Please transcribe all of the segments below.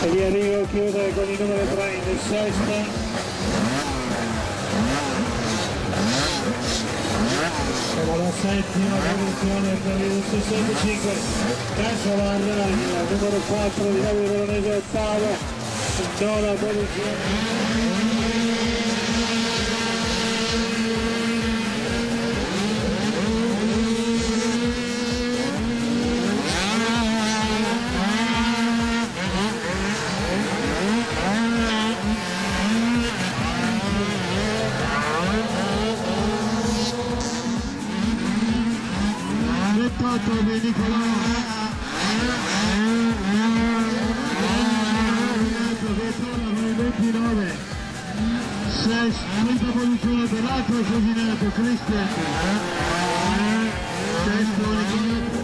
E di arrivo chiude con il numero 3 in sesta. Siamo alla settima posizione per il 65. Casovarra, il numero 4 di Davide Veronese ottavo, in nona posizione. Di Nicolò con il 29, quinta posizione per l'altro Frosinetto, Cristian, sesto Nicolò.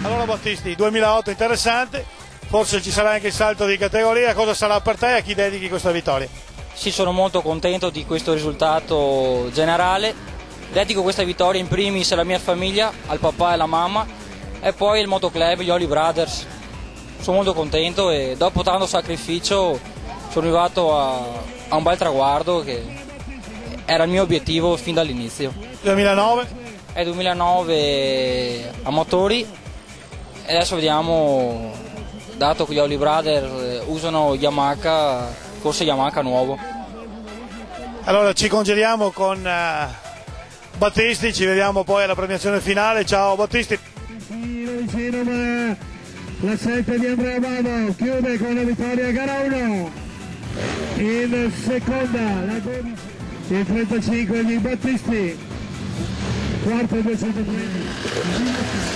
Allora Battisti, 2008 interessante, forse ci sarà anche il salto di categoria, cosa sarà per te e a chi dedichi questa vittoria? Sì, sono molto contento di questo risultato generale, dedico questa vittoria in primis alla mia famiglia, al papà e alla mamma e poi il motoclub, gli Oli Brothers. Sono molto contento e dopo tanto sacrificio sono arrivato a un bel traguardo che era il mio obiettivo fin dall'inizio. 2009? È 2009 a motori e adesso vediamo dato che gli Oli Brothers usano Yamaha, forse Yamaha nuovo. Allora ci congeliamo con Battisti, ci vediamo poi alla premiazione finale. Ciao Battisti. Vicino, ma la 7 di Andrea Bavo chiude con la vittoria gara 1. In seconda la 12, il 35 di Battisti, quarto 230.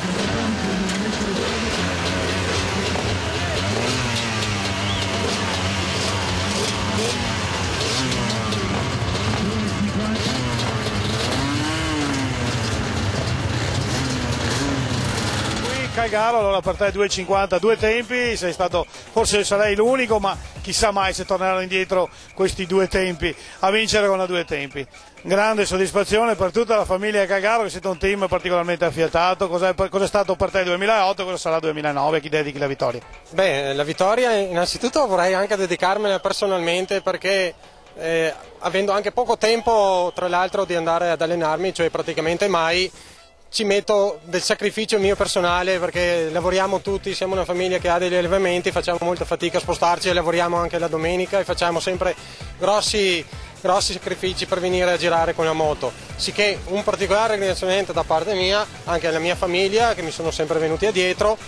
Calgaro, allora per te 2,50, due tempi, sei stato, forse sarei l'unico, ma chissà mai se torneranno indietro questi due tempi a vincere con la due tempi. Grande soddisfazione per tutta la famiglia Calgaro, che siete un team particolarmente affiatato. Cos'è stato per te il 2008, cosa sarà il 2009, chi dedichi la vittoria? Beh, la vittoria innanzitutto vorrei anche dedicarmela personalmente, perché avendo anche poco tempo tra l'altro di andare ad allenarmi, cioè praticamente mai, ci metto del sacrificio mio personale, perché lavoriamo tutti, siamo una famiglia che ha degli allevamenti, facciamo molta fatica a spostarci e lavoriamo anche la domenica e facciamo sempre grossi sacrifici per venire a girare con la moto, sicché un particolare ringraziamento da parte mia anche alla mia famiglia, che mi sono sempre venuti dietro.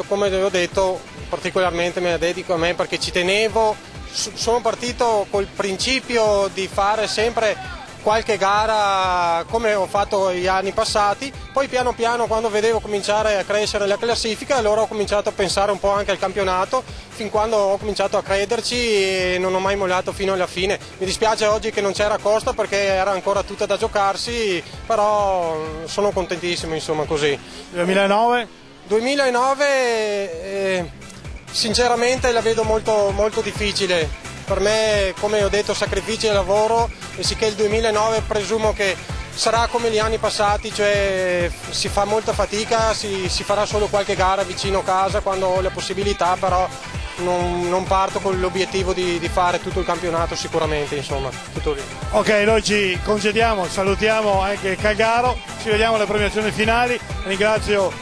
Come vi ho detto, particolarmente me la dedico a me, perché ci tenevo, sono partito col principio di fare sempre qualche gara come ho fatto gli anni passati, poi piano piano, quando vedevo cominciare a crescere la classifica, allora ho cominciato a pensare un po' anche al campionato, fin quando ho cominciato a crederci e non ho mai mollato fino alla fine. Mi dispiace oggi che non c'era Costa, perché era ancora tutta da giocarsi, però sono contentissimo, insomma, così. 2009? 2009 sinceramente la vedo molto, molto difficile. Per me, come ho detto, sacrifici e lavoro, e sicché il 2009 presumo che sarà come gli anni passati, cioè si fa molta fatica, si farà solo qualche gara vicino casa quando ho la possibilità, però non parto con l'obiettivo di fare tutto il campionato sicuramente, insomma, tutto lì. Ok, noi ci congediamo, salutiamo anche Calgaro, ci vediamo alle premiazioni finali. Ringrazio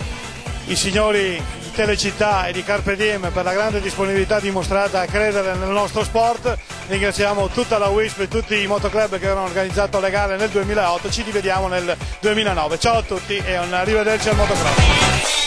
i signori di Telecittà e di Carpe Diem per la grande disponibilità dimostrata a credere nel nostro sport. Ringraziamo tutta la WISP e tutti i motoclub che hanno organizzato le gare nel 2008. Ci rivediamo nel 2009. Ciao a tutti e un arrivederci al motocross.